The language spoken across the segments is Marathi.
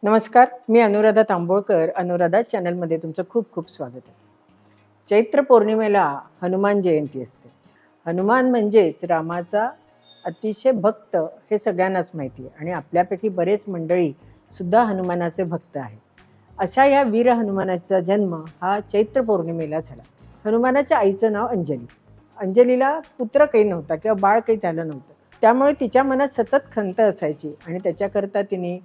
नमस्कार, मी अनुराधा तांबोळकर. अनुराधा चॅनलमध्ये तुमचं खूप खूप स्वागत आहे. चैत्र पौर्णिमेला हनुमान जयंती असते. हनुमान म्हणजेच रामाचा अतिशय भक्त हे सगळ्यांनाच माहिती आहे आणि आपल्यापैकी बरेच मंडळी सुद्धा हनुमानाचे भक्त आहेत. अशा या वीर हनुमानाचा जन्म हा चैत्र पौर्णिमेला झाला. हनुमानाच्या आईचं नाव अंजली. अंजलीला पुत्र काही नव्हता किंवा बाळ काही झालं नव्हतं. त्यामुळे तिच्या मनात सतत खंत असायची आणि त्याच्याकरता तिने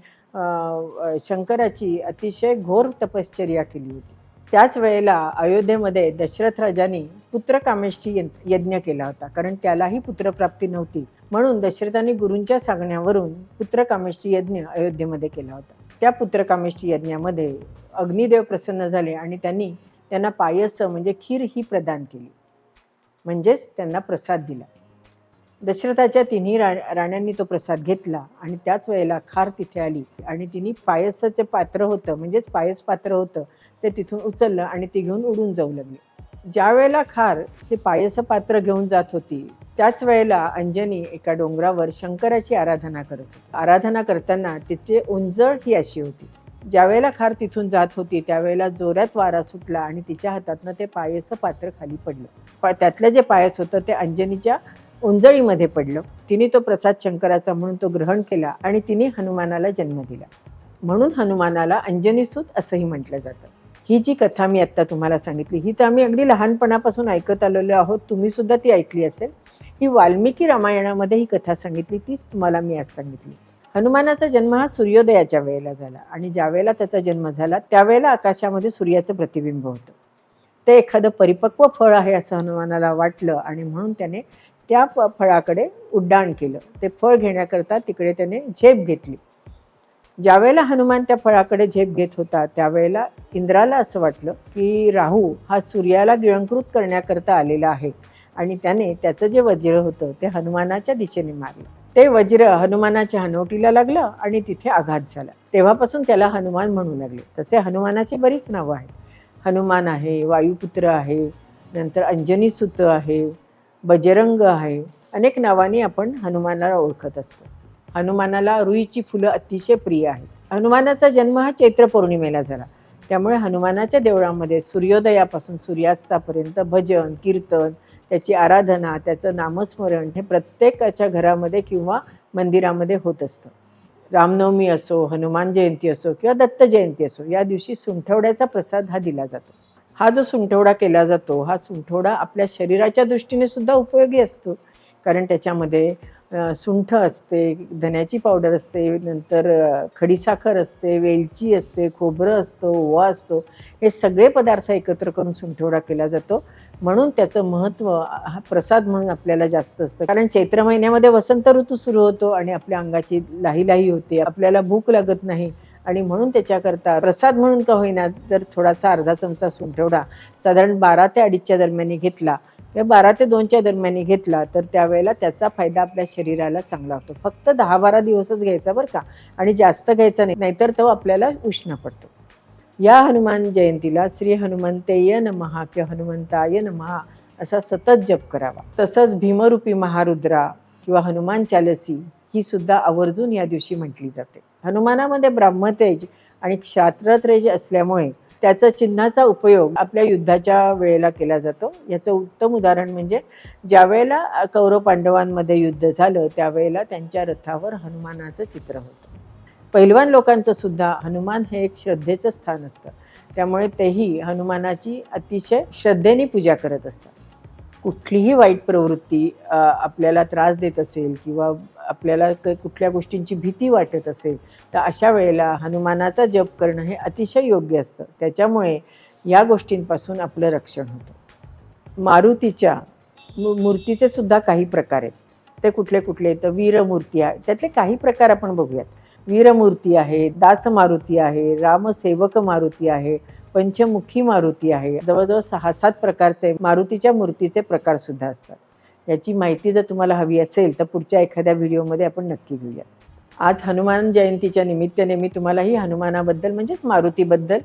शंकराची अतिशय घोर तपश्चर्या केली होती. त्याच वेळेला अयोध्येमध्ये दशरथ राजांनी पुत्रकामेष्ठी यज्ञ केला होता, कारण त्यालाही पुत्रप्राप्ती नव्हती. म्हणून दशरथांनी गुरूंच्या सांगण्यावरून पुत्रकामेष्ठी यज्ञ अयोध्येमध्ये केला होता. त्या पुत्रकामेष्ठी यज्ञामध्ये अग्निदेव प्रसन्न झाले आणि त्यांना पायस म्हणजे खीर ही प्रदान केली, म्हणजेच त्यांना प्रसाद दिला. दशरथाच्या तिन्ही राण्यांनी तो प्रसाद घेतला आणि त्याच वेळेला खार तिथे आली आणि तिने पायसाचे पात्र होतं, म्हणजेच पायस पात्र होतं, ते तिथून उचललं आणि ती घेऊन उडून जाऊ लागली. ज्या वेळेला खार ते पायस पात्र घेऊन जात होती, त्याच वेळेला अंजनी एका डोंगरावर शंकराची आराधना करत होती. आराधना करताना तिचे उंजळ ही अशी होती. ज्यावेळेला खार तिथून जात होती त्यावेळेला जोरात वारा सुटला आणि तिच्या हातातनं ते पायस पात्र खाली पडलं. त्यातलं जे पायस होतं ते अंजनीच्या उंजळीमध्ये पडलं. तिने तो प्रसाद शंकराचा म्हणून तो ग्रहण केला आणि तिने हनुमानाला जन्म दिला. म्हणून हनुमानाला अंजनीसूत असंही म्हटलं जातं. ही जी कथा मी आत्ता तुम्हाला सांगितली, ही तर आम्ही अगदी लहानपणापासून ऐकत आलेलो आहोत. तुम्ही सुद्धा ती ऐकली असेल. ही वाल्मिकी रामायणामध्ये ही कथा सांगितली, तीच मला मी आज सांगितली. हनुमानाचा जन्म हा सूर्योदयाच्या वेळेला झाला आणि ज्या वेळेला त्याचा जन्म झाला त्यावेळेला आकाशामध्ये सूर्याचं प्रतिबिंब होतं. ते एखादं परिपक्व फळ आहे असं हनुमानाला वाटलं आणि म्हणून त्याने त्या फळाकडे उड्डाण केलं. ते फळ घेण्याकरता तिकडे त्याने झेप घेतली. ज्यावेळेला हनुमान त्या फळाकडे झेप घेत होता त्यावेळेला इंद्राला असं वाटलं की राहू हा सूर्याला गिळंकृत करण्याकरता आलेला आहे आणि त्याने त्याचं जे वज्र होतं ते हनुमानाच्या दिशेने मारलं. ते वज्र हनुमानाच्या हनवटीला लागलं आणि तिथे आघात झाला. तेव्हापासून त्याला हनुमान म्हणू लागले. तसे हनुमानाची बरीच नावं आहेत. हनुमान आहे, वायुपुत्र आहे, नंतर अंजनीसुत आहे, बजरंग आहे. अनेक नावांनी आपण हनुमानाला ओळखत असतो. हनुमानाला रुईची फुलं अतिशय प्रिय आहेत. हनुमानाचा जन्म हा चैत्र पौर्णिमेला झाला. त्यामुळे हनुमानाच्या देवळामध्ये सूर्योदयापासून सूर्यास्तापर्यंत भजन, कीर्तन, त्याची आराधना, त्याचं नामस्मरण हे प्रत्येकाच्या घरामध्ये किंवा मंदिरामध्ये होत असतं. रामनवमी असो, हनुमान जयंती असो किंवा दत्त जयंती असो, या दिवशी सुंठवड्याचा प्रसाद हा दिला जातो. हा जो सुंठवडा केला जातो, हा सुंठवडा आपल्या शरीराच्या दृष्टीने सुद्धा उपयोगी असतो, कारण त्याच्यामध्ये सुंठ असते, धन्याची पावडर असते, नंतर खडीसाखर असते, वेलची असते, खोबरं असतं, ओवा असतो. हे सगळे पदार्थ एकत्र करून सुंठवडा केला जातो. म्हणून त्याचं महत्त्व हा प्रसाद म्हणून आपल्याला जास्त असतं, कारण चैत्र महिन्यामध्ये वसंत ऋतू सुरू होतो आणि आपल्या अंगाची लाही होते, आपल्याला भूक लागत नाही आणि म्हणून त्याच्याकरता प्रसाद म्हणून का होईना जर थोडासा अर्धा चमचा सुंठवडा साधारण 12 ते 2:30च्या दरम्यान घेतला किंवा 12 ते 2च्या दरम्यान घेतला तर त्यावेळेला त्याचा फायदा आपल्या शरीराला चांगला होतो. फक्त 10-12 दिवसच घ्यायचा बरं का, आणि जास्त घ्यायचा नाही, नाहीतर तो आपल्याला उष्ण पडतो. या हनुमान जयंतीला श्री हनुमंतेय नमः किंवा हनुमंताय नमः असा सतत जप करावा. तसंच भीमरूपी महारुद्रा किंवा हनुमान चालसी ही सुद्धा आवर्जून या दिवशी म्हटली जाते. हनुमानामध्ये ब्राह्मतेज आणि क्षात्रतेज असल्यामुळे त्याचा चिन्हाचा उपयोग आपल्या युद्धाच्या वेळेला केला जातो. याचं उत्तम उदाहरण म्हणजे ज्या वेळेला कौरव पांडवांमध्ये युद्ध झालं त्यावेळेला त्यांच्या रथावर हनुमानाचं चित्र होतं. पैलवान लोकांचं सुद्धा हनुमान हे एक श्रद्धेचं स्थान असतं, त्यामुळे तेही हनुमानाची अतिशय श्रद्धेने पूजा करत असतात. कुठलीही वाईट प्रवृत्ती आपल्याला त्रास देत असेल किंवा आपल्याला कुठल्या गोष्टींची भीती वाटत असेल तर अशा वेळेला हनुमानाचा जप करणं हे अतिशय योग्य असतं. त्याच्यामुळे या गोष्टींपासून आपलं रक्षण होतं. मारुतीच्या मूर्तीचे सुद्धा काही प्रकार आहेत. ते कुठले कुठले तर वीरमूर्ती आहे, त्यातले काही प्रकार आपण बघूयात. वीरमूर्ती आहे, दासमारुती आहे, रामसेवक मारुती आहे, पंचमुखी मारुती आहे. जवळजवळ 6-7 प्रकारचे मारुतीच्या मूर्तीचे प्रकार सुद्धा असतात. याची माहिती जर तुम्हाला हवी असेल तर पुढच्या एखाद्या व्हिडिओमध्ये आपण नक्की घेऊया. आज हनुमान जयंतीच्या निमित्ताने मी तुम्हाला ही हनुमानाबद्दल म्हणजेच मारुतीबद्दल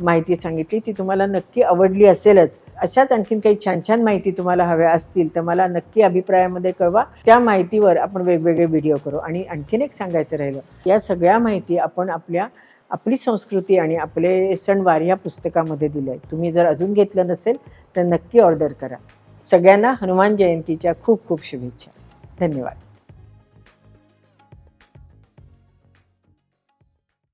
माहिती सांगितली. ती तुम्हाला नक्की आवडली असेलच. अशाच आणखीन काही छान छान माहिती तुम्हाला हव्या असतील तर मला नक्की अभिप्रायामध्ये कळवा. त्या माहितीवर आपण वेगवेगळे व्हिडिओ करू. आणि आणखीन एक सांगायचं राहिलं, या सगळ्या माहिती आपण आपल्या आपली संस्कृती आणि आपले सणवार ह्या पुस्तकामध्ये दिलं आहे. तुम्ही जर अजून घेतलं नसेल तर नक्की ऑर्डर करा. सगळ्यांना हनुमान जयंतीच्या खूप खूप शुभेच्छा. धन्यवाद.